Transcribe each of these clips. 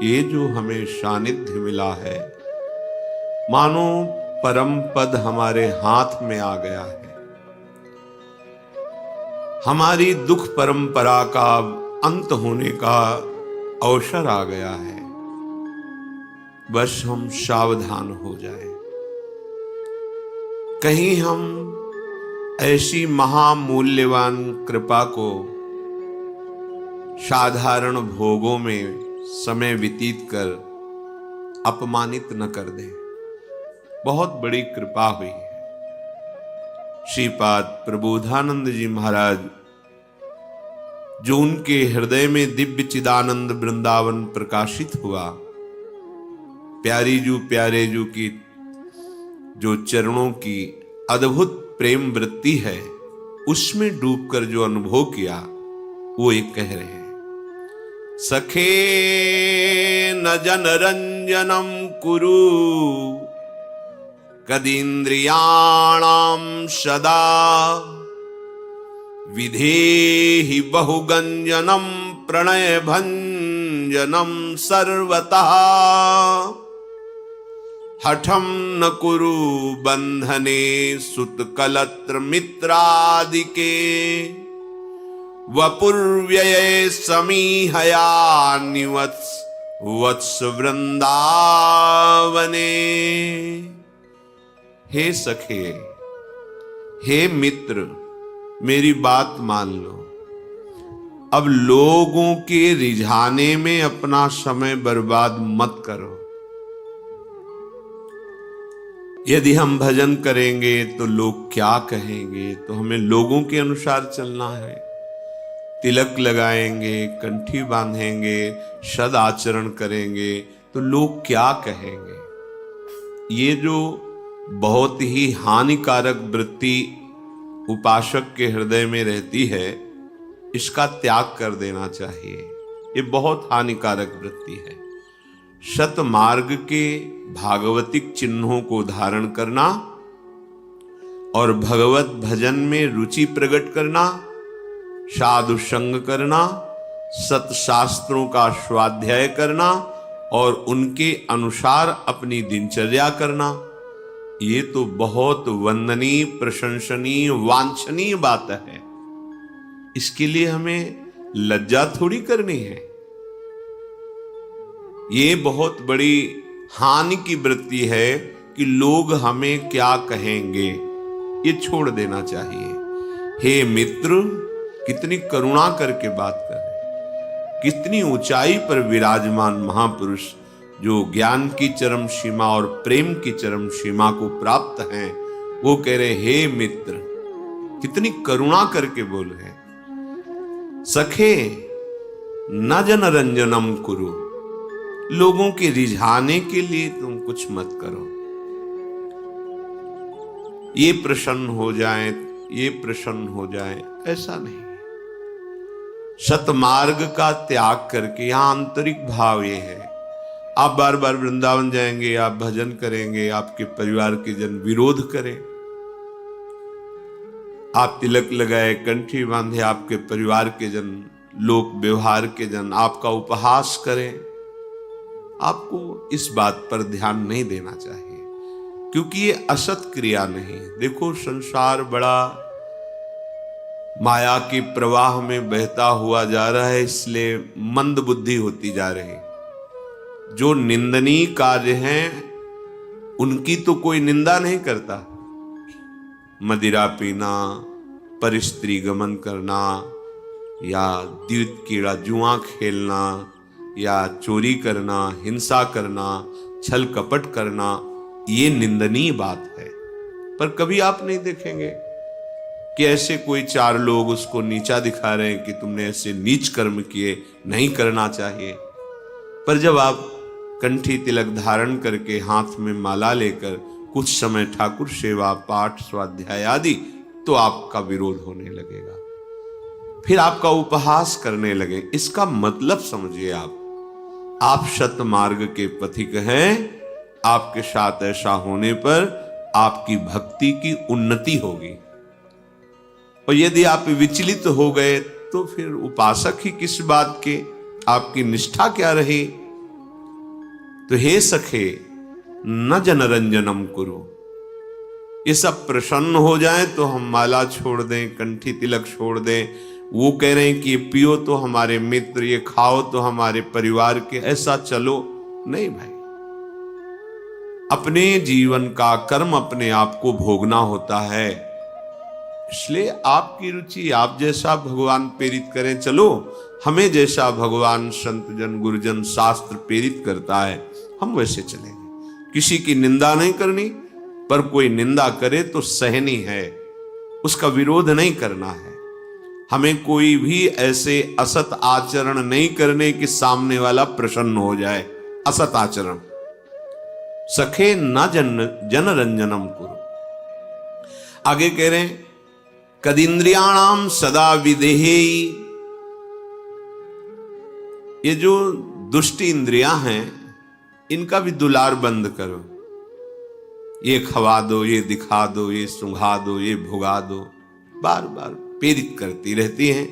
ये जो हमें सानिध्य मिला है, मानो परम पद हमारे हाथ में आ गया है। हमारी दुख परंपरा का अंत होने का अवसर आ गया है। बस हम सावधान हो जाएं, कहीं हम ऐसी महामूल्यवान कृपा को साधारण भोगों में समय व्यतीत कर अपमानित न कर दें। बहुत बड़ी कृपा हुई है। श्रीपाद प्रबोधानंद जी महाराज, जो उनके हृदय में दिव्य चिदानंद वृंदावन प्रकाशित हुआ, प्यारे जू की जो चरणों की अद्भुत प्रेम वृत्ति है, उसमें डूबकर जो अनुभव किया, वो एक कह रहे हैं, सखे न जनरंजनम कुरु कदीन्द्रियाणां सदा विधेहि बहुगंजनम प्रणय भंजनम सर्वतः हठम न कुरु बंधने सुतकलत्र मित्रादिके वपुर्व्यये समीहया निवत्स वत्स वृंदावने। हे सखे, हे मित्र, मेरी बात मान लो। अब लोगों के रिझाने में अपना समय बर्बाद मत करो। यदि हम भजन करेंगे तो लोग क्या कहेंगे, तो हमें लोगों के अनुसार चलना है। तिलक लगाएंगे, कंठी बांधेंगे, सद आचरण करेंगे, तो लोग क्या कहेंगे। ये जो बहुत ही हानिकारक वृत्ति उपासक के हृदय में रहती है, इसका त्याग कर देना चाहिए। ये बहुत हानिकारक वृत्ति है। सतमार्ग के भागवतिक चिन्हों को धारण करना और भगवत भजन में रुचि प्रकट करना, साधु संग करना, सतशास्त्रों का स्वाध्याय करना और उनके अनुसार अपनी दिनचर्या करना, ये तो बहुत वंदनीय, प्रशंसनीय, वांछनीय बात है। इसके लिए हमें लज्जा थोड़ी करनी है। ये बहुत बड़ी हानि की वृत्ति है कि लोग हमें क्या कहेंगे, ये छोड़ देना चाहिए। हे मित्र, कितनी करुणा करके बात कर रहे, कितनी ऊंचाई पर विराजमान महापुरुष जो ज्ञान की चरम सीमा और प्रेम की चरम सीमा को प्राप्त हैं, वो कह रहे, हे मित्र, कितनी करुणा करके बोल रहे हैं, सखे न जनरंजनम कुरु, लोगों के रिझाने के लिए तुम कुछ मत करो। ये प्रसन्न हो जाए, ये प्रसन्न हो जाए, ऐसा नहीं। सतमार्ग का त्याग करके, यहां आंतरिक भाव ये है, आप बार बार वृंदावन जाएंगे, आप भजन करेंगे, आपके परिवार के जन विरोध करें, आप तिलक लगाए, कंठी बांधे, आपके परिवार के जन, लोक व्यवहार के जन आपका उपहास करें, आपको इस बात पर ध्यान नहीं देना चाहिए, क्योंकि ये असत क्रिया नहीं। देखो, संसार बड़ा माया के प्रवाह में बहता हुआ जा रहा है, इसलिए मंद बुद्धि होती जा रही। जो निंदनीय कार्य हैं, उनकी तो कोई निंदा नहीं करता। मदिरा पीना, परस्त्री गमन करना, या द्वित कीड़ा जुआ खेलना, या चोरी करना, हिंसा करना, छल कपट करना, ये निंदनीय बात है। पर कभी आप नहीं देखेंगे कि ऐसे कोई चार लोग उसको नीचा दिखा रहे हैं कि तुमने ऐसे नीच कर्म किए, नहीं करना चाहिए। पर जब आप कंठी तिलक धारण करके, हाथ में माला लेकर कुछ समय ठाकुर सेवा, पाठ, स्वाध्याय आदि, तो आपका विरोध होने लगेगा, फिर आपका उपहास करने लगे। इसका मतलब समझिए, आप सतमार्ग के पथिक हैं। आपके साथ ऐसा होने पर आपकी भक्ति की उन्नति होगी, और यदि आप विचलित हो गए तो फिर उपासक ही किस बात के, आपकी निष्ठा क्या रही, तो हे सखे न जनरंजनम कुरु, ये सब प्रसन्न हो जाए तो हम माला छोड़ दें, कंठी तिलक छोड़ दें। वो कह रहे हैं कि ये पियो तो हमारे मित्र, ये खाओ तो हमारे परिवार के, ऐसा चलो नहीं भाई। अपने जीवन का कर्म अपने आप को भोगना होता है। इसलिए आपकी रुचि, आप जैसा भगवान प्रेरित करें चलो, हमें जैसा भगवान संत जन गुरुजन शास्त्र प्रेरित करता है हम वैसे चलेंगे। किसी की निंदा नहीं करनी, पर कोई निंदा करे तो सहनी है, उसका विरोध नहीं करना है। हमें कोई भी ऐसे असत आचरण नहीं करने कि सामने वाला प्रसन्न हो जाए, असत आचरण। सखे न जनरंजनम कुरु। आगे कह रहे हैं कदिंद्रियाणाम सदा विदेही। ये जो दुष्ट इंद्रियां हैं इनका भी दुलार बंद करो। ये खवा दो, ये दिखा दो, ये सुंघा दो, ये भुगा दो, बार बार प्रेरित करती रहती हैं।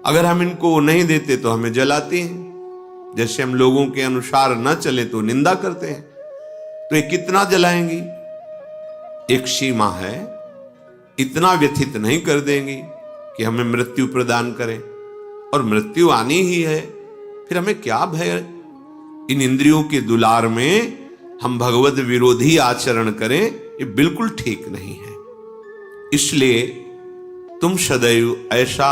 अगर हम इनको नहीं देते तो हमें जलाती हैं। जैसे हम लोगों के अनुसार न चले तो निंदा करते हैं। तो ये कितना जलाएंगी? एक सीमा है, इतना व्यथित नहीं कर देंगी कि हमें मृत्यु प्रदान करें, और मृत्यु आनी ही है, फिर हमें क्या भय? इन इंद्रियों के दुलार में हम भगवत विरोधी आचरण करें, ये बिल्कुल ठीक नहीं है। इसलिए तुम सदैव ऐसा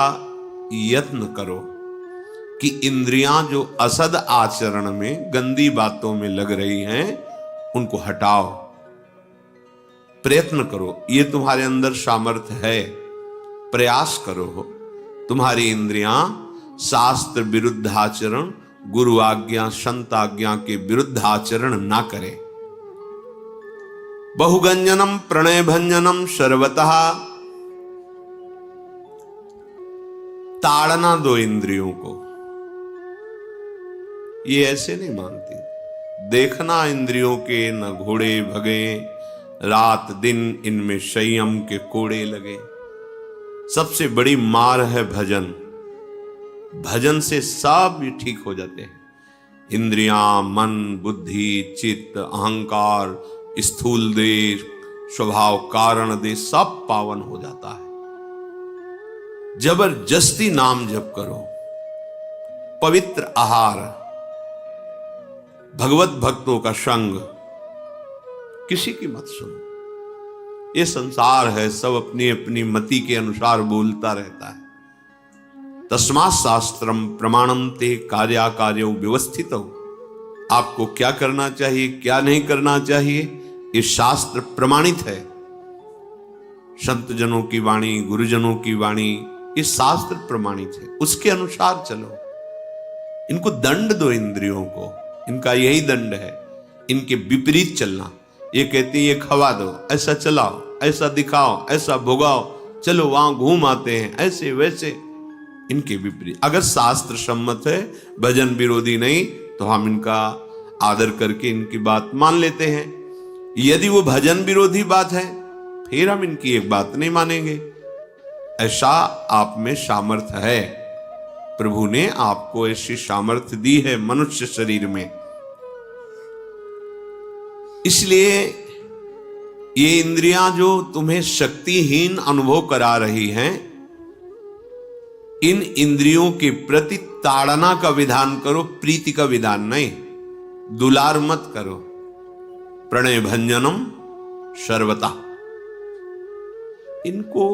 यत्न करो कि इंद्रियां जो असद आचरण में, गंदी बातों में लग रही हैं, उनको हटाओ, प्रयत्न करो। ये तुम्हारे अंदर सामर्थ्य है, प्रयास करो। तुम्हारी इंद्रियां शास्त्र विरुद्ध आचरण, गुरु आज्ञा संत आज्ञा के विरुद्ध आचरण ना करें। बहुगंजनम प्रणय भंजनम सर्वतः। ताड़ना दो इंद्रियों को, ये ऐसे नहीं मानती। देखना इंद्रियों के न घोड़े भगे, रात दिन इनमें संयम के कोड़े लगे। सबसे बड़ी मार है भजन। भजन से सब भी ठीक हो जाते हैं। इंद्रियां, मन, बुद्धि, चित्त, अहंकार, स्थूल देह, स्वभाव, कारण देह, सब पावन हो जाता है। जबरदस्ती नाम जप करो, पवित्र आहार, भगवत भक्तों का संग, किसी की मत सुनो। ये संसार है, सब अपनी अपनी मति के अनुसार बोलता रहता है। तस्मात् शास्त्रम प्रमाणम ते कार्याकार्यो व्यवस्थित हो। आपको क्या करना चाहिए, क्या नहीं करना चाहिए, ये शास्त्र प्रमाणित है। संत जनों की वाणी, गुरुजनों की वाणी, ये शास्त्र प्रमाणित है, उसके अनुसार चलो। इनको दंड दो, इंद्रियों को, इनका यही दंड है, इनके विपरीत चलना। ये कहती है ये खवा दो, ऐसा चलाओ, ऐसा दिखाओ, ऐसा भोगाओ, चलो वहां घूम आते हैं, ऐसे वैसे, इनके विपरीत। अगर शास्त्र सम्मत है, भजन विरोधी नहीं, तो हम इनका आदर करके इनकी बात मान लेते हैं। यदि वो भजन विरोधी बात है, फिर हम इनकी एक बात नहीं मानेंगे। ऐसा आप में सामर्थ्य है, प्रभु ने आपको ऐसी सामर्थ्य दी है मनुष्य शरीर में। इसलिए ये इंद्रियां जो तुम्हें शक्तिहीन अनुभव करा रही हैं, इन इंद्रियों के प्रति ताड़ना का विधान करो, प्रीति का विधान नहीं। दुलार मत करो। प्रणय भंजनम सर्वता। इनको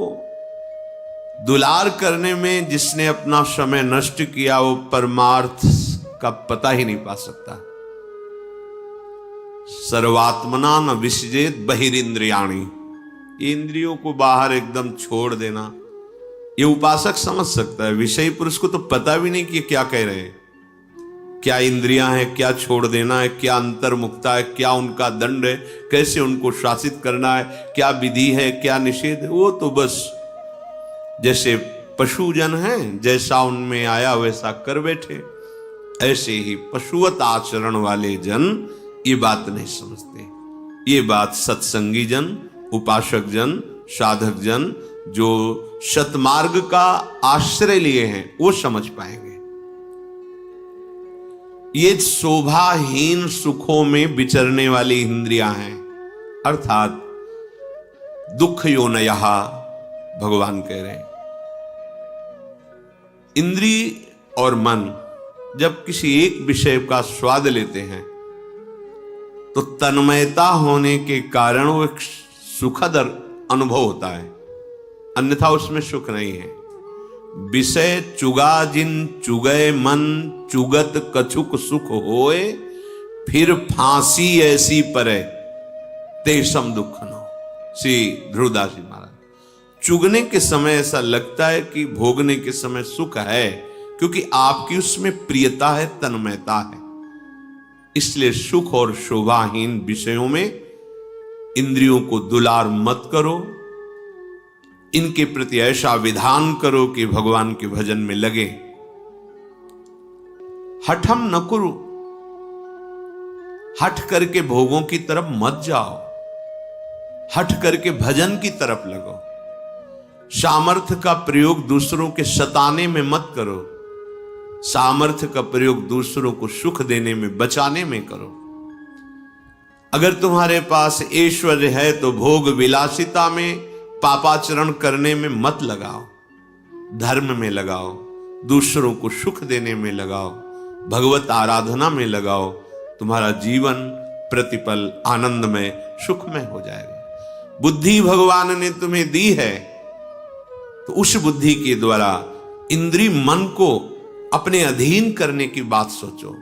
दुलार करने में जिसने अपना समय नष्ट किया, वो परमार्थ का पता ही नहीं पा सकता। सर्वात्मना न विसजेत बहिरिंद्रियाणि। इंद्रियों को बाहर एकदम छोड़ देना, ये उपासक समझ सकता है। विषयी पुरुष को तो पता भी नहीं कि क्या कह रहे हैं, क्या इंद्रियां हैं, क्या छोड़ देना है, क्या अंतर्मुखता है, क्या उनका दंड है, कैसे उनको शासित करना है, क्या विधि है, क्या निषेध है। वो तो बस जैसे पशुजन हैं, जैसा उनमें आया वैसा कर बैठे। ऐसे ही पशुवत आचरण वाले जन ये बात नहीं समझते। ये बात सत्संगी जन, उपासक जन, साधक जन जो सतमार्ग का आश्रय लिए हैं, वो समझ पाएंगे। ये शोभाहीन सुखों में विचरने वाली इंद्रियां हैं, अर्थात दुख योनयः भगवान कह रहे हैं। इंद्री और मन जब किसी एक विषय का स्वाद लेते हैं तो तन्मयता होने के कारण वो एक सुखद अनुभव होता है, अन्यथा उसमें सुख नहीं है। विषय चुगा जिन चुगय मन चुगत कछुक सुख होए, फिर फांसी ऐसी परे तेसम दुख न। श्री ध्रुवदास जी महाराज, चुगने के समय ऐसा लगता है कि भोगने के समय सुख है, क्योंकि आपकी उसमें प्रियता है, तन्मयता है। इसलिए सुख और शोभाहीन विषयों में इंद्रियों को दुलार मत करो, इनके प्रति ऐसा विधान करो कि भगवान के भजन में लगे। हठम न करो, हठ करके भोगों की तरफ मत जाओ, हठ करके भजन की तरफ लगो। सामर्थ्य का प्रयोग दूसरों के सताने में मत करो, सामर्थ्य का प्रयोग दूसरों को सुख देने में, बचाने में करो। अगर तुम्हारे पास ऐश्वर्य है तो भोग विलासिता में, पापाचरण करने में मत लगाओ, धर्म में लगाओ, दूसरों को सुख देने में लगाओ, भगवत आराधना में लगाओ। तुम्हारा जीवन प्रतिपल आनंदमय सुखमय हो जाएगा। बुद्धि भगवान ने तुम्हें दी है तो उस बुद्धि के द्वारा इंद्रिय मन को अपने अधीन करने की बात सोचो।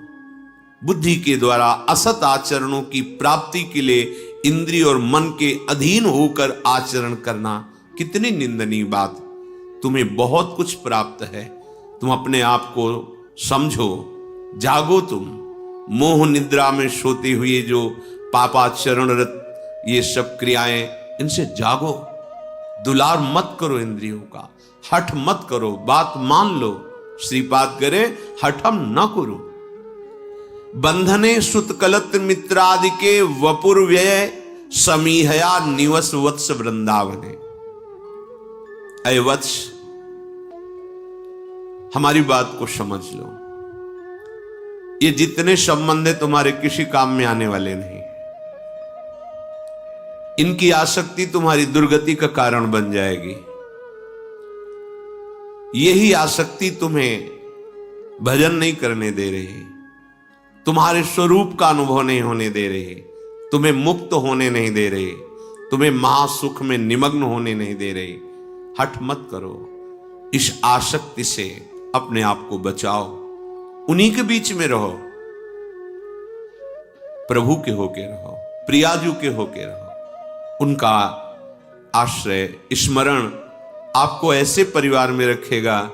बुद्धि के द्वारा असत आचरणों की प्राप्ति के लिए इंद्रिय और मन के अधीन होकर आचरण करना कितनी निंदनीय बात। तुम्हें बहुत कुछ प्राप्त है, तुम अपने आप को समझो, जागो। तुम मोह निद्रा में सोते हुए जो पापाचरणरत ये सब क्रियाएं, इनसे जागो। दुलार मत करो इंद्रियों का, हठ मत करो, बात मान लो। श्रीपाद करे हठम न करो। बंधने सुतकलत मित्रादि के वपुर व्यय समीहया निवस वत्स वृंदावने। अय वत्स, हमारी बात को समझ लो, ये जितने संबंध है तुम्हारे किसी काम में आने वाले नहीं। इनकी आसक्ति तुम्हारी दुर्गति का कारण बन जाएगी। यही आसक्ति तुम्हें भजन नहीं करने दे रही, तुम्हारे स्वरूप का अनुभव नहीं होने दे रही, तुम्हें मुक्त होने नहीं दे रही, तुम्हें महासुख में निमग्न होने नहीं दे रही। हठ मत करो, इस आसक्ति से अपने आप को बचाओ। उन्हीं के बीच में रहो, प्रभु के होके रहो, प्रियाजू के होके रहो। उनका आश्रय स्मरण आपको ऐसे परिवार में रखेगा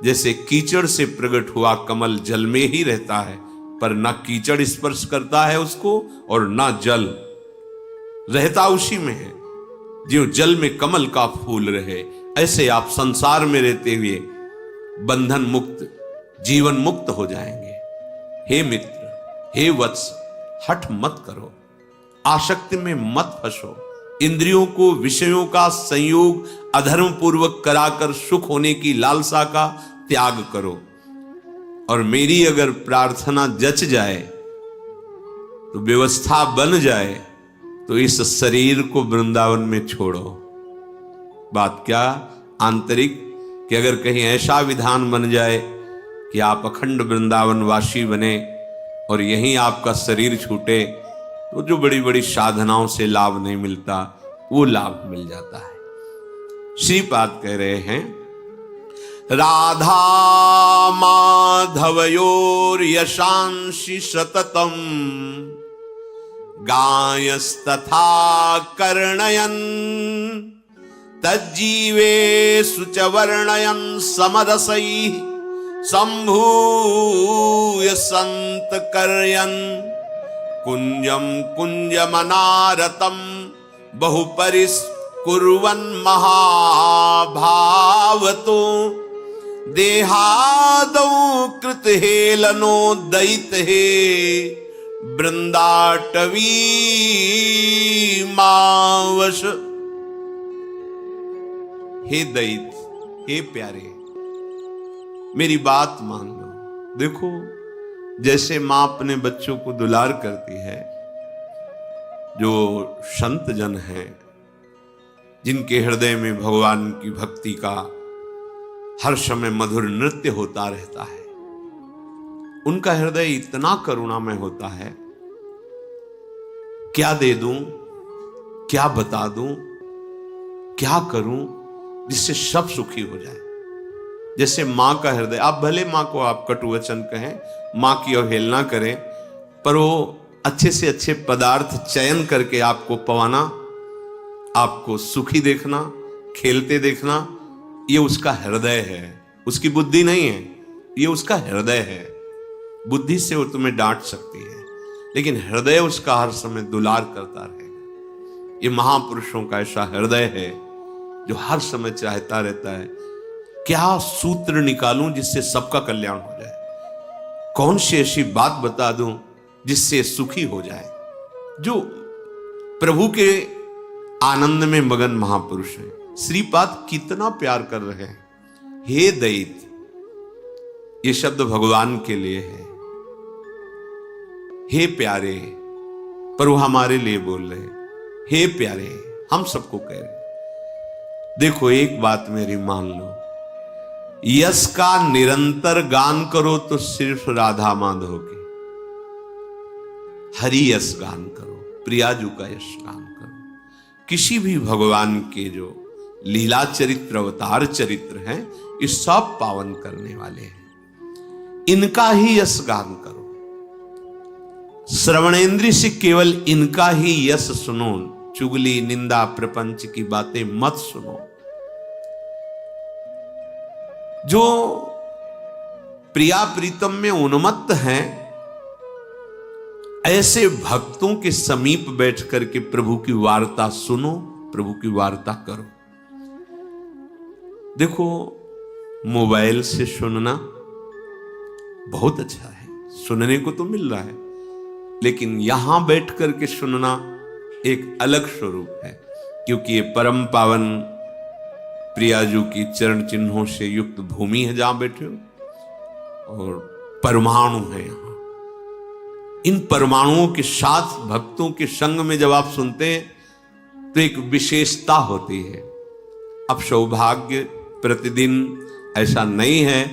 जैसे कीचड़ से प्रकट हुआ कमल जल में ही रहता है, पर ना कीचड़ स्पर्श करता है उसको और ना जल, रहता उसी में है। जो जल में कमल का फूल रहे, ऐसे आप संसार में रहते हुए बंधन मुक्त, जीवन मुक्त हो जाएंगे। हे मित्र, हे वत्स, हठ मत करो, आसक्ति में मत फंसो। इंद्रियों को विषयों का संयोग अधर्म पूर्वक कराकर सुख होने की लालसा का त्याग करो। और मेरी अगर प्रार्थना जच जाए तो व्यवस्था बन जाए तो इस शरीर को वृंदावन में छोड़ो। बात क्या आंतरिक, कि अगर कहीं ऐसा विधान बन जाए कि आप अखंड वृंदावन वासी बने और यहीं आपका शरीर छूटे, तो जो बड़ी बड़ी साधनाओं से लाभ नहीं मिलता वो लाभ मिल जाता है। श्रीपाद कह रहे हैं, राधा माधवयोर यशांसि सततम गायस्तथा कर्णयन् तज्जीवेषु च वर्णयन् समरसैः सम्भूय सन्तकर्यन् कुंजम कुंजमनारतम बहुपरिस्कुर्वन् महाभावतो देहादौ कृतहेलनो दैत्ये वृंदाटवी मावश। हे दैत्य, हे प्यारे, मेरी बात मान लो। देखो, जैसे मां अपने बच्चों को दुलार करती है, जो संत जन हैं, जिनके हृदय में भगवान की भक्ति का हर समय मधुर नृत्य होता रहता है, उनका हृदय इतना करुणामय होता है, क्या दे दूं, क्या बता दूं, क्या करूं जिससे सब सुखी हो जाए। जैसे मां का हृदय, आप भले मां को आप कटु वचन कहें, मां की अवहेलना करें, पर वो अच्छे से अच्छे पदार्थ चयन करके आपको पवाना, आपको सुखी देखना, खेलते देखना, ये उसका हृदय है, उसकी बुद्धि नहीं है, ये उसका हृदय है। बुद्धि से वो तुम्हें डांट सकती है, लेकिन हृदय उसका हर समय दुलार करता रहेगा। ये महापुरुषों का ऐसा हृदय है जो हर समय चाहता रहता है, क्या सूत्र निकालूं जिससे सबका कल्याण हो जाए, कौन सी ऐसी बात बता दूं जिससे सुखी हो जाए। जो प्रभु के आनंद में मगन महापुरुष है। श्रीपाद कितना प्यार कर रहे हैं, हे दैत, ये शब्द भगवान के लिए है, हे प्यारे, पर वो हमारे लिए बोल रहे हैं, हे प्यारे, हम सबको कह रहे हैं। देखो एक बात मेरी मान लो, यश का निरंतर गान करो तो सिर्फ राधा माधव के, हरि यश गान करो, प्रियाजू का यश गान करो। किसी भी भगवान के जो लीला चरित्र, अवतार चरित्र हैं, ये सब पावन करने वाले हैं, इनका ही यश गान करो। श्रवणेंद्रिय से केवल इनका ही यश सुनो, चुगली निंदा प्रपंच की बातें मत सुनो। जो प्रिया प्रीतम में उन्मत्त हैं, ऐसे भक्तों के समीप बैठ करके प्रभु की वार्ता सुनो, प्रभु की वार्ता करो। देखो मोबाइल से सुनना बहुत अच्छा है, सुनने को तो मिल रहा है, लेकिन यहां बैठ करके सुनना एक अलग स्वरूप है, क्योंकि ये परम पावन प्रियाजू की चरण चिन्हों से युक्त भूमि है जहां बैठे हो, और परमाणु है यहां। इन परमाणुओं के साथ भक्तों के संग में जब आप सुनते हैं तो एक विशेषता होती है। अब सौभाग्य प्रतिदिन ऐसा नहीं है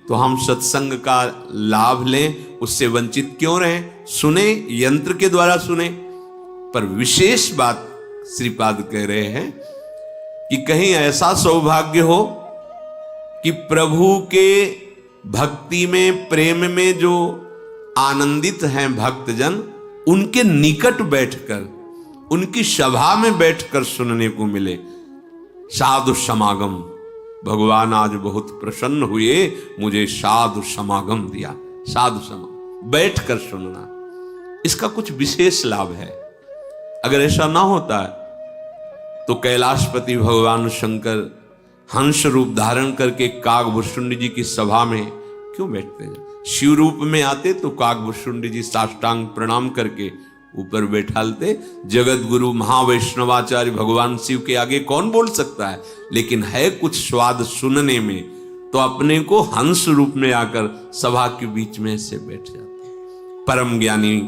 तो हम सत्संग का लाभ लें, उससे वंचित क्यों रहें? सुने, यंत्र के द्वारा सुने, पर विशेष बात श्रीपाद कह रहे हैं कि कहीं ऐसा सौभाग्य हो कि प्रभु के भक्ति में, प्रेम में जो आनंदित हैं भक्तजन, उनके निकट बैठकर, उनकी सभा में बैठकर सुनने को मिले। साधु समागम, भगवान आज बहुत प्रसन्न हुए, मुझे साधु समागम दिया। साधु समागम, बैठकर सुनना, इसका कुछ विशेष लाभ है। अगर ऐसा ना होता तो कैलाशपति भगवान शंकर हंस रूप धारण करके कागभूषुंडी जी की सभा में क्यों बैठते? शिव रूप में आते तो कागभूषुंडी जी साष्टांग प्रणाम करके ऊपर बैठालते। जगत गुरु महावैष्णवाचार्य भगवान शिव के आगे कौन बोल सकता है? लेकिन है कुछ स्वाद सुनने में, तो अपने को हंस रूप में आकर सभा के बीच में से बैठ जाते। परम ज्ञानी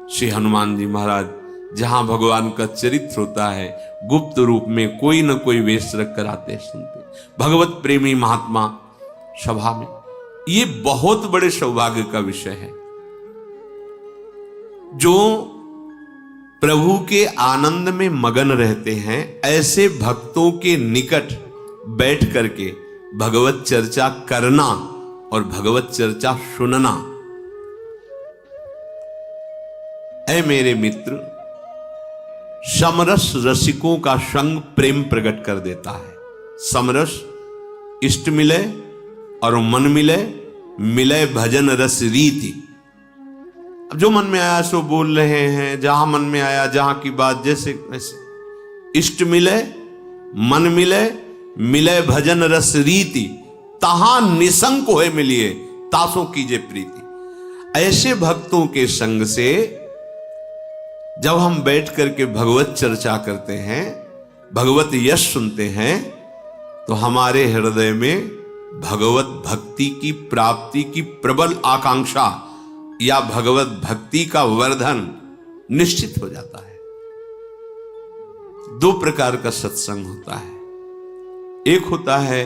श्री हनुमान जी महाराज, जहां भगवान का चरित्र होता है, गुप्त रूप में कोई न कोई वेश रख कर आते सुनते। भगवत प्रेमी महात्मा सभा में, ये बहुत बड़े सौभाग्य का विषय है। जो प्रभु के आनंद में मगन रहते हैं, ऐसे भक्तों के निकट बैठ करके भगवत चर्चा करना और भगवत चर्चा सुनना। ऐ मेरे मित्र, समरस रसिकों का संग प्रेम प्रकट कर देता है। समरस इष्ट मिले और मन मिले, मिले भजन रस रीति। अब जो मन में आया सो बोल रहे हैं, जहां मन में आया, जहां की बात जैसे वैसे। इष्ट मिले, मन मिले, मिले भजन रस रीति, तहां निसंक होए मिलिए, तासों कीजे प्रीति। ऐसे भक्तों के संग से जब हम बैठ करके भगवत चर्चा करते हैं, भगवत यश सुनते हैं, तो हमारे हृदय में भगवत भक्ति की प्राप्ति की प्रबल आकांक्षा या भगवत भक्ति का वर्धन निश्चित हो जाता है। दो प्रकार का सत्संग होता है। एक होता है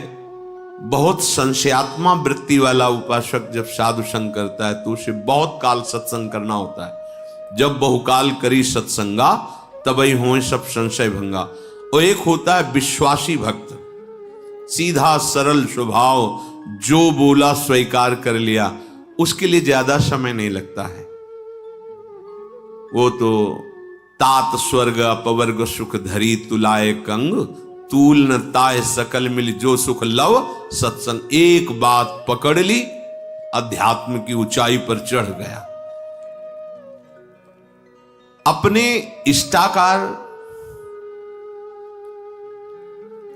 बहुत संशयात्मा वृत्ति वाला उपासक जब साधु संग करता है तो उसे बहुत काल सत्संग करना होता है। जब बहुकाल करी सत्संगा तबई होए सब संशय भंगा। और एक होता है विश्वासी भक्त, सीधा सरल स्वभाव, जो बोला स्वीकार कर लिया, उसके लिए ज्यादा समय नहीं लगता है। वो तो तात स्वर्ग अपवर्ग सुख धरी तुलाए कंग, तूल न ताए सकल मिल जो सुख लव सत्संग। एक बात पकड़ ली, अध्यात्म की ऊंचाई पर चढ़ गया। अपने इष्टाकार,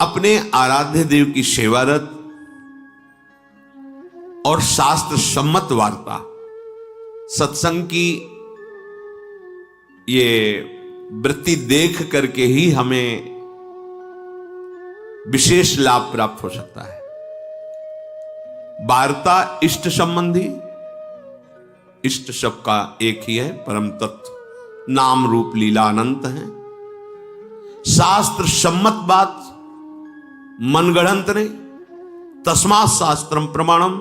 अपने आराध्य देव की सेवारत और शास्त्र सम्मत वार्ता सत्संग की ये वृत्ति देख करके ही हमें विशेष लाभ प्राप्त हो सकता है। वार्ता इष्ट संबंधी, इष्ट शब्द का एक ही है, परम तत्व, नाम रूप लीला अनंत है। शास्त्र सम्मत बात, मनगढ़ंत नहीं। तस्मात् शास्त्रम प्रमाणम।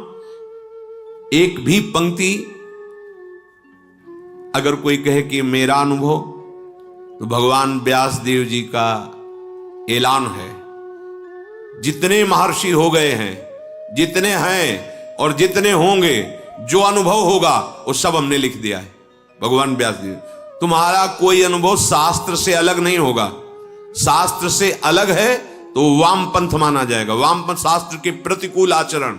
एक भी पंक्ति अगर कोई कहे कि मेरा अनुभव, तो भगवान व्यास देव जी का ऐलान है। जितने महर्षि हो गए हैं, जितने हैं और जितने होंगे, जो अनुभव होगा वो सब हमने लिख दिया है। भगवान व्यास देव, तुम्हारा कोई अनुभव शास्त्र से अलग नहीं होगा। शास्त्र से अलग है तो वाम पंथ माना जाएगा। वाम पंथ शास्त्र के प्रतिकूल आचरण।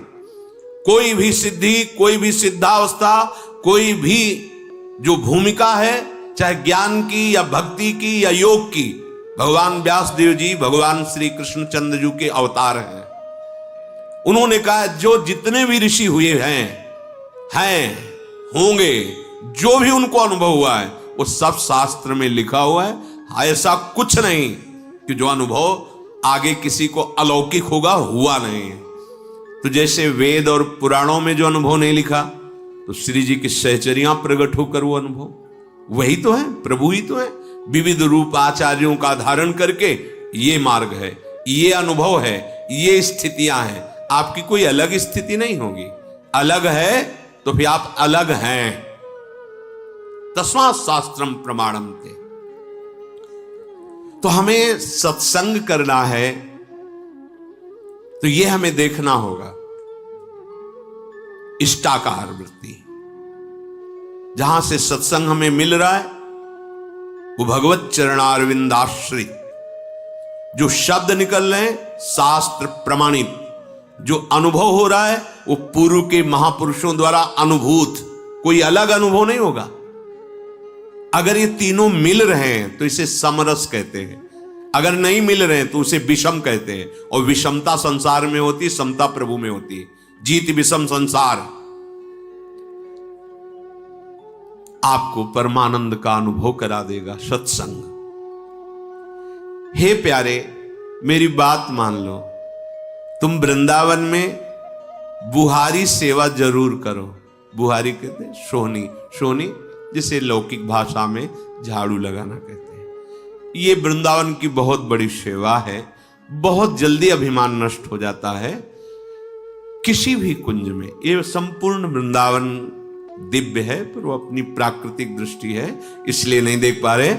कोई भी सिद्धि, कोई भी सिद्धावस्था, कोई भी जो भूमिका है, चाहे ज्ञान की या भक्ति की या योग की, भगवान व्यास देव जी भगवान श्री कृष्ण चंद्र जी के अवतार हैं। उन्होंने कहा जो जितने भी ऋषि हुए हैं होंगे, जो भी उनको अनुभव हुआ है वो सब शास्त्र में लिखा हुआ है। ऐसा कुछ नहीं कि जो अनुभव आगे किसी को अलौकिक होगा, हुआ नहीं। तो जैसे वेद और पुराणों में जो अनुभव नहीं लिखा, तो श्री जी की सहचरियां प्रकट होकर वो अनुभव वही तो है, प्रभु ही तो है। विविध रूप आचार्यों का धारण करके ये मार्ग है, ये अनुभव है, ये स्थितियां हैं। आपकी कोई अलग स्थिति नहीं होगी। अलग है तो फिर आप अलग हैं। तस्मात् शास्त्रम प्रमाणम ते। तो हमें सत्संग करना है तो यह हमें देखना होगा इष्टाकार वृत्ति। जहां से सत्संग हमें मिल रहा है वो भगवत चरणारविंदाश्रित जो शब्द निकल रहे हैं, शास्त्र प्रमाणित जो अनुभव हो रहा है, वो पूर्व के महापुरुषों द्वारा अनुभूत, कोई अलग अनुभव नहीं होगा। अगर ये तीनों मिल रहे हैं तो इसे समरस कहते हैं। अगर नहीं मिल रहे हैं तो उसे विषम कहते हैं। और विषमता संसार में होती, समता प्रभु में होती है। जीत विषम संसार। आपको परमानंद का अनुभव करा देगा सत्संग। हे प्यारे, मेरी बात मान लो, तुम वृंदावन में बुहारी सेवा जरूर करो। बुहारी कहते हैं सोहनी, सोहनी जिसे लौकिक भाषा में झाड़ू लगाना कहते हैं। ये वृंदावन की बहुत बड़ी सेवा है। बहुत जल्दी अभिमान नष्ट हो जाता है किसी भी कुंज में। ये संपूर्ण वृंदावन दिव्य है, पर वो अपनी प्राकृतिक दृष्टि है इसलिए नहीं देख पा रहे।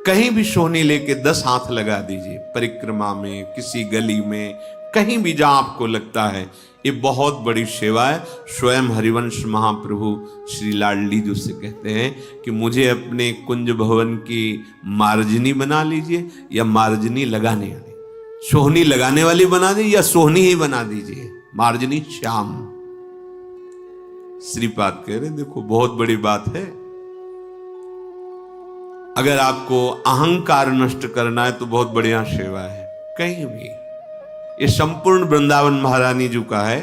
कहीं भी सोहनी लेके 10 हाथ लगा दीजिए, परिक्रमा में, किसी गली में, कहीं भी जहां आपको लगता है। ये बहुत बड़ी सेवा है। स्वयं हरिवंश महाप्रभु श्री लाडली जी से कहते हैं कि मुझे अपने कुंज भवन की मार्जनी बना लीजिए या मार्जनी लगाने वाली, सोहनी लगाने वाली बना दीजिए या सोहनी ही बना दीजिए, मार्जनी श्याम। श्रीपाद कह रहे देखो बहुत बड़ी बात है। अगर आपको अहंकार नष्ट करना है तो बहुत बढ़िया सेवा है। कहीं भी ये संपूर्ण वृंदावन महारानी जी का है।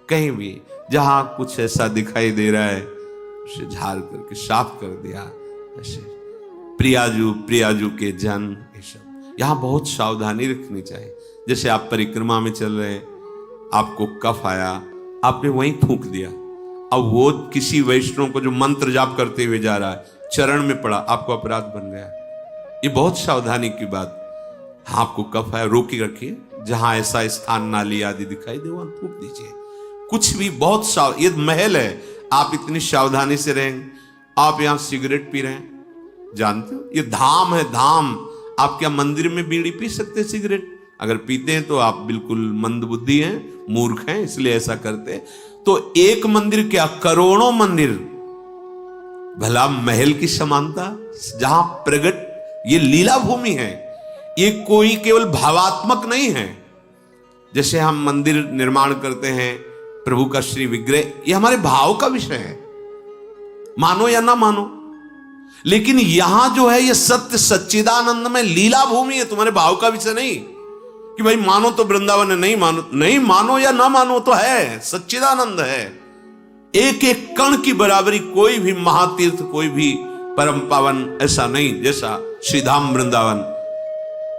कहीं भी जहां कुछ ऐसा दिखाई दे रहा है उसे झाड़ करके साफ कर दिया। ऐसे प्रियाजू के जन, ये सब यहां बहुत सावधानी रखनी चाहिए। जैसे आप परिक्रमा में चल रहे हैं, आपको कफ आया, आपने वहीं थूक दिया। अब वो किसी वैष्णव को जो मंत्र जाप करते हुए जा रहा है, चरण में पड़ा, आपको अपराध बन गया। ये बहुत सावधानी की बात। हाँ, आपको कफ है, रोकी रखिए, जहां ऐसा स्थान नाली आदि दिखाई दे वहां थूक दीजिए। कुछ भी बहुत ये महल है, आप इतनी सावधानी से रहेंगे। आप यहां सिगरेट पी रहे हैं, जानते हो ये धाम है, धाम। आप क्या मंदिर में बीड़ी पी सकते हैं सिगरेट? अगर पीते हैं तो आप बिल्कुल मंदबुद्धि हैं, मूर्ख हैं, इसलिए ऐसा करते हैं। तो एक मंदिर क्या, करोड़ों मंदिर, भला महल की समानता, जहां प्रगट, ये लीला भूमि है। ये कोई केवल भावात्मक नहीं है। जैसे हम मंदिर निर्माण करते हैं, प्रभु का श्री विग्रह, ये हमारे भाव का विषय है, मानो या ना मानो। लेकिन यहां जो है ये सत्य सच्चिदानंद में लीला भूमि है, तुम्हारे भाव का विषय नहीं कि भाई मानो तो वृंदावन है, नहीं मानो या ना मानो तो है, सच्चिदानंद है। एक एक कण की बराबरी कोई भी महातीर्थ, कोई भी परम पावन ऐसा नहीं जैसा श्रीधाम वृंदावन।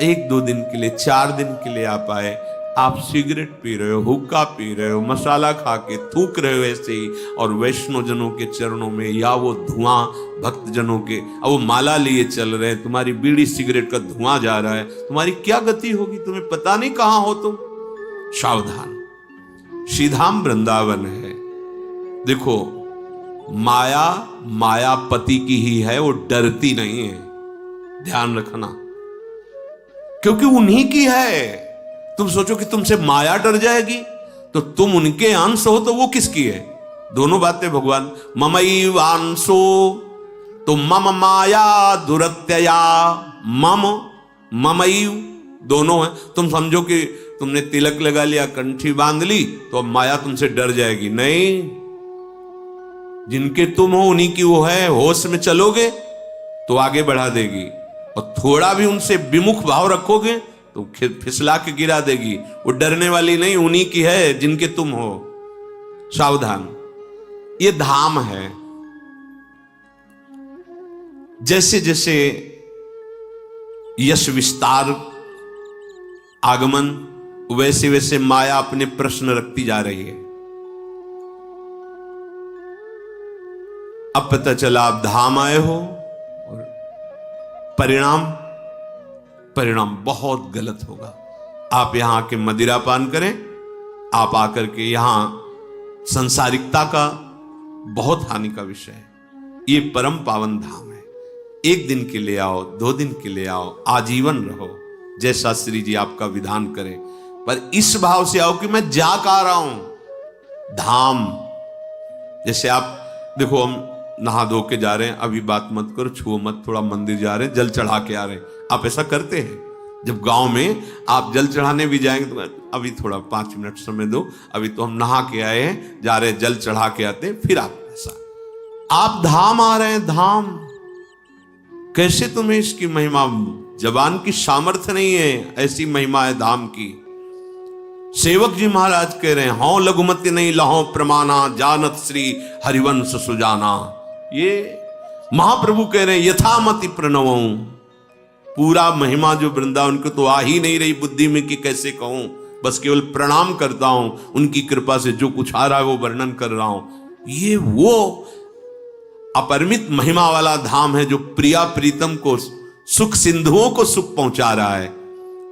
1-2 दिन के लिए, 4 दिन के लिए आप आए, आप सिगरेट पी रहे हो, हुक्का पी रहे हो, मसाला खा के थूक रहे हो ऐसे ही, और वैष्णव जनों के चरणों में या वो धुआं भक्त जनों के, अब वो माला लिए चल रहे हैं, तुम्हारी बीड़ी सिगरेट का धुआं जा रहा है, तुम्हारी क्या गति होगी? तुम्हें पता नहीं कहां हो तुम। सावधान, श्रीधाम वृंदावन है। देखो, माया मायापति की ही है, वो डरती नहीं है, ध्यान रखना, क्योंकि उन्हीं की है। तुम सोचो कि तुमसे माया डर जाएगी, तो तुम उनके अंश हो तो वो किसकी है? दोनों बातें भगवान, ममैव अंशो, तो मम माया दुरत्यया, मम ममैव, दोनों है। तुम समझो कि तुमने तिलक लगा लिया, कंठी बांध ली, तो अब माया तुमसे डर जाएगी? नहीं, जिनके तुम हो उन्हीं की वो है। होश में चलोगे तो आगे बढ़ा देगी, और थोड़ा भी उनसे विमुख भाव रखोगे तो फिसला के गिरा देगी। वो डरने वाली नहीं, उन्हीं की है जिनके तुम हो। सावधान, ये धाम है। जैसे जैसे यश विस्तार आगमन, वैसे वैसे माया अपने प्रश्न रखती जा रही है। अब पता चला आप धाम आए हो, और परिणाम बहुत गलत होगा। आप यहां आके मदिरा पान करें, आप आकर के यहां संसारिकता का बहुत हानि का विषय है। ये परम पावन धाम है। 1 दिन के लिए आओ, 2 दिन के लिए आओ, आजीवन रहो, जैसा श्री जी आपका विधान करें, पर इस भाव से आओ कि मैं जा कर आ रहा हूं धाम। जैसे आप देखो, हम नहा धो के जा रहे हैं, अभी बात मत करो, छुओ मत, थोड़ा मंदिर जा रहे हैं, जल चढ़ा के आ रहे हैं। आप ऐसा करते हैं? जब गांव में आप जल चढ़ाने भी जाएंगे तो अभी थोड़ा 5 मिनट समय दो, अभी तो हम नहा के आए हैं, जा रहे हैं, जल चढ़ा के आते हैं, फिर आप ऐसा। आप धाम आ रहे हैं, धाम कैसे? तुम्हें इसकी महिमा, जबान की सामर्थ्य नहीं है, ऐसी महिमा है धाम की। सेवक जी महाराज कह रहे हैं, हौ लघुमति नहीं लहो प्रमाणा, जानत श्री हरिवंश सुजाना। ये महाप्रभु कह रहे हैं, यथामति प्रणवं। पूरा महिमा जो वृंदावन को तो आ ही नहीं रही बुद्धि में कि कैसे कहूं, बस केवल प्रणाम करता हूं, उनकी कृपा से जो कुछ आ रहा है वो वर्णन कर रहा हूं। ये वो अपरिमित महिमा वाला धाम है जो प्रिया प्रीतम को, सुख सिंधुओं को सुख पहुंचा रहा है।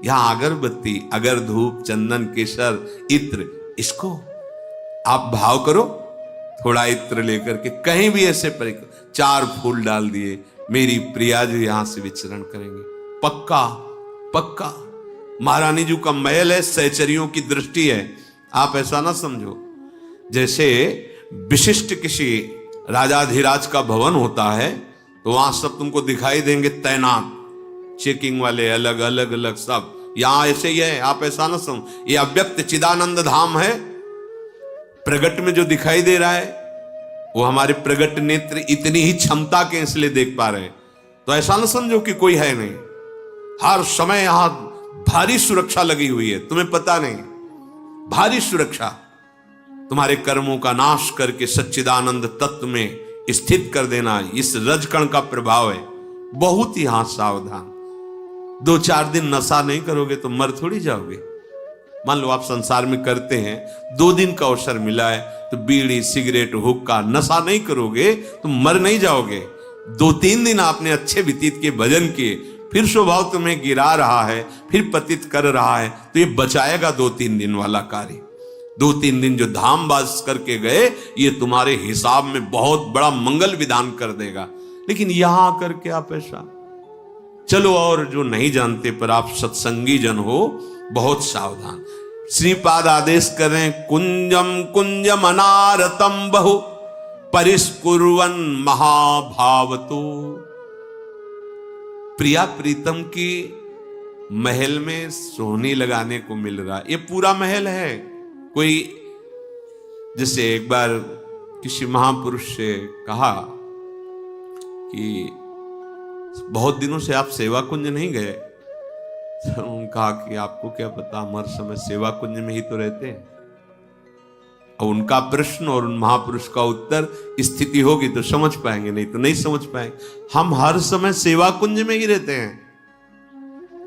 यहां अगरबत्ती, अगर धूप, चंदन, केसर, इत्र, इसको आप भाव करो, थोड़ा इत्र लेकर के कहीं भी ऐसे 4 फूल डाल दिए, मेरी प्रिया जो यहां से विचरण करेंगे, पक्का पक्का। महारानी जी का महल है, सहचरियों की दृष्टि है। आप ऐसा ना समझो जैसे विशिष्ट किसी राजाधिराज का भवन होता है तो वहां सब तुमको दिखाई देंगे तैनात, चेकिंग वाले, अलग अलग अलग सब। यहां ऐसे ही है, आप ऐसा ना समझो। ये अव्यक्त चिदानंद धाम है। प्रगट में जो दिखाई दे रहा है वो हमारे प्रगट नेत्र इतनी ही क्षमता के इसलिए देख पा रहे हैं। तो ऐसा ना समझो कि कोई है नहीं, हर समय यहां भारी सुरक्षा लगी हुई है, तुम्हें पता नहीं। भारी सुरक्षा तुम्हारे कर्मों का नाश करके सच्चिदानंद तत्व में स्थित कर देना, इस रजकण का प्रभाव है। बहुत ही हाथ सावधान। 2-4 दिन नशा नहीं करोगे तो मर थोड़ी जाओगे। मान लो आप संसार में करते हैं, 2 दिन का अवसर मिला है तो बीड़ी सिगरेट हुक्का नशा नहीं करोगे तो मर नहीं जाओगे। 2-3 दिन आपने अच्छे व्यतीत के भजन किए, फिर स्वभाव तुम्हें गिरा रहा है, फिर पतित कर रहा है, तो ये बचाएगा 2-3 दिन वाला कार्य। 2-3 दिन जो धाम वास करके गए, ये तुम्हारे हिसाब में बहुत बड़ा मंगल विधान कर देगा। लेकिन यहां आकर के आप ऐसा चलो, और जो नहीं जानते पर आप सत्संगी जन हो, बहुत सावधान। श्रीपाद आदेश करें, कुंजम कुंजम अनारतम बहु परिस्कुर्वन महाभावतो। प्रिया प्रीतम की महल में सोहनी लगाने को मिल रहा, ये पूरा महल है। कोई जैसे एक बार किसी महापुरुष से कहा कि बहुत दिनों से आप सेवा कुंज नहीं गए, तो उन्होंने कहा कि आपको क्या पता, हम हर समय सेवा कुंज में ही तो रहते हैं। और उनका प्रश्न और उन महापुरुष का उत्तर, स्थिति होगी तो समझ पाएंगे, नहीं तो नहीं समझ पाएंगे। हम हर समय सेवा कुंज में ही रहते हैं।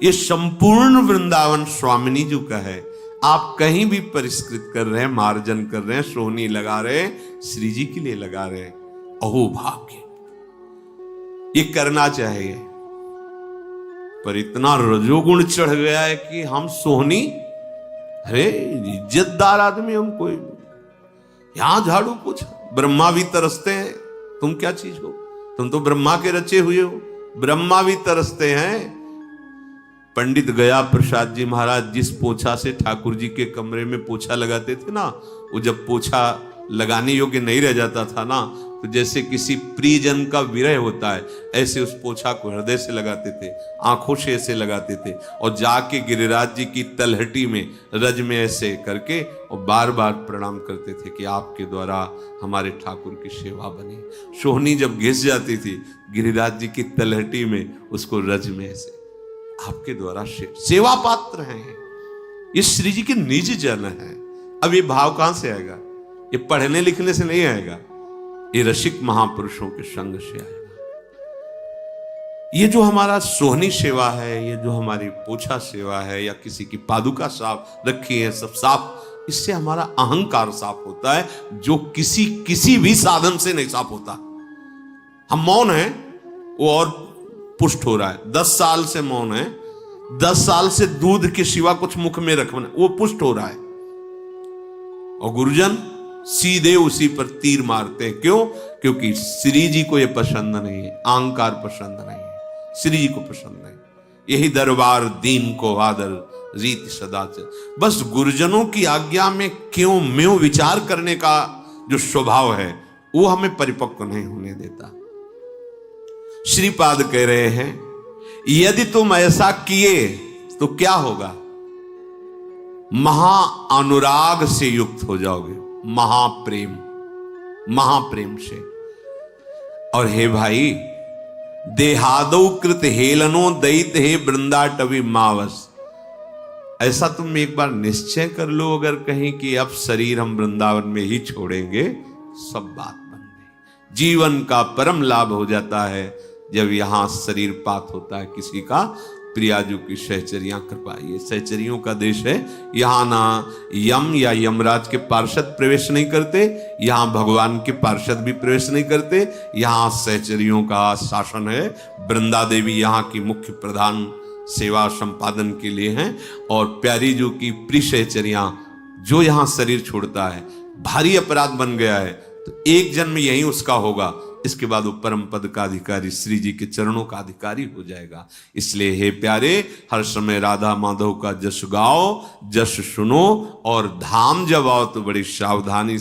ये संपूर्ण वृंदावन स्वामिनी जी का है। आप कहीं भी परिष्कृत कर रहे हैं, मार्जन कर रहे हैं, सोहनी लगा रहे हैं, श्री जी के लिए लगा रहे हैं। अहो भाग्य, ये करना चाहिए। पर इतना रजोगुण चढ़ गया है कि हम सोहनी, अरे इज्जतदार आदमी हम कोई, यहां झाड़ू पोछ, ब्रह्मा भी तरसते हैं, तुम क्या चीज हो, तुम तो ब्रह्मा के रचे हुए हो, ब्रह्मा भी तरसते हैं। पंडित गया प्रसाद जी महाराज जिस पोछा से ठाकुर जी के कमरे में पोछा लगाते थे ना, वो जब पोछा लगाने योग्य नहीं रह जाता था ना, तो जैसे किसी प्रियजन का विरह होता है, ऐसे उस पोछा को हृदय से लगाते थे, आंखों से ऐसे लगाते थे, और जाके गिरिराज जी की तलहटी में रज में ऐसे करके और बार बार प्रणाम करते थे कि आपके द्वारा हमारे ठाकुर की सेवा बनी। सोहनी जब घिस जाती थी गिरिराज जी की तलहटी में, उसको रज में ऐसे, आपके द्वारा सेवा पात्र हैं ये, श्री जी के निज जन है। अब ये भाव कहां से आएगा? ये पढ़ने लिखने से नहीं आएगा, ये रसिक महापुरुषों के संग से आएगा। ये जो हमारा सोहनी सेवा है, ये जो हमारी पोछा सेवा है, या किसी की पादुका साफ रखी है, सब साफ, इससे हमारा अहंकार साफ होता है, जो किसी भी साधन से नहीं साफ होता। हम मौन हैं, वो और पुष्ट हो रहा है। 10 साल से मौन है, 10 साल से दूध के सिवा कुछ मुख में रखना, वो पुष्ट हो रहा है। और गुरुजन सीधे उसी पर तीर मारते हैं। क्यों? क्योंकि श्री जी को ये पसंद नहीं है, अहंकार पसंद नहीं है, श्री जी को पसंद नहीं। यही दरबार दीन को आदर रीति सदाचार। बस गुरुजनों की आज्ञा में क्यों म्यों विचार करने का जो स्वभाव है, वो हमें परिपक्व नहीं होने देता। श्रीपाद कह रहे हैं, यदि तुम ऐसा किए तो क्या होगा? महा अनुराग से युक्त हो जाओगे, महाप्रेम से। और हे भाई, देहादो कृत हेलनो दैत हे वृंदाटवी मावस, ऐसा तुम एक बार निश्चय कर लो अगर कहीं कि अब शरीर हम वृंदावन में ही छोड़ेंगे, सब बात बन गई। जीवन का परम लाभ हो जाता है जब यहां शरीर पात होता है किसी का। प्रियाजू की सहचरियां कृपा, ये सहचरियों का देश है। यहां ना यम या यमराज के पार्षद प्रवेश नहीं करते, यहां भगवान के पार्षद भी प्रवेश नहीं करते, यहां सहचरियों का शासन है। वृंदा देवी यहां की मुख्य प्रधान सेवा संपादन के लिए हैं। और प्यारी जो की प्रिय सहचरियां, जो यहां शरीर छोड़ता है, भारी अपराध बन गया है, तो एक जन्म यही उसका होगा, इसके बाद वो परम पद का अधिकारी, श्री जी के चरणों का अधिकारी हो जाएगा। इसलिए हे प्यारे, हर समय राधा माधव का जश गाओ, जश सुनो, और धाम जब आओ तो बड़ी सावधानी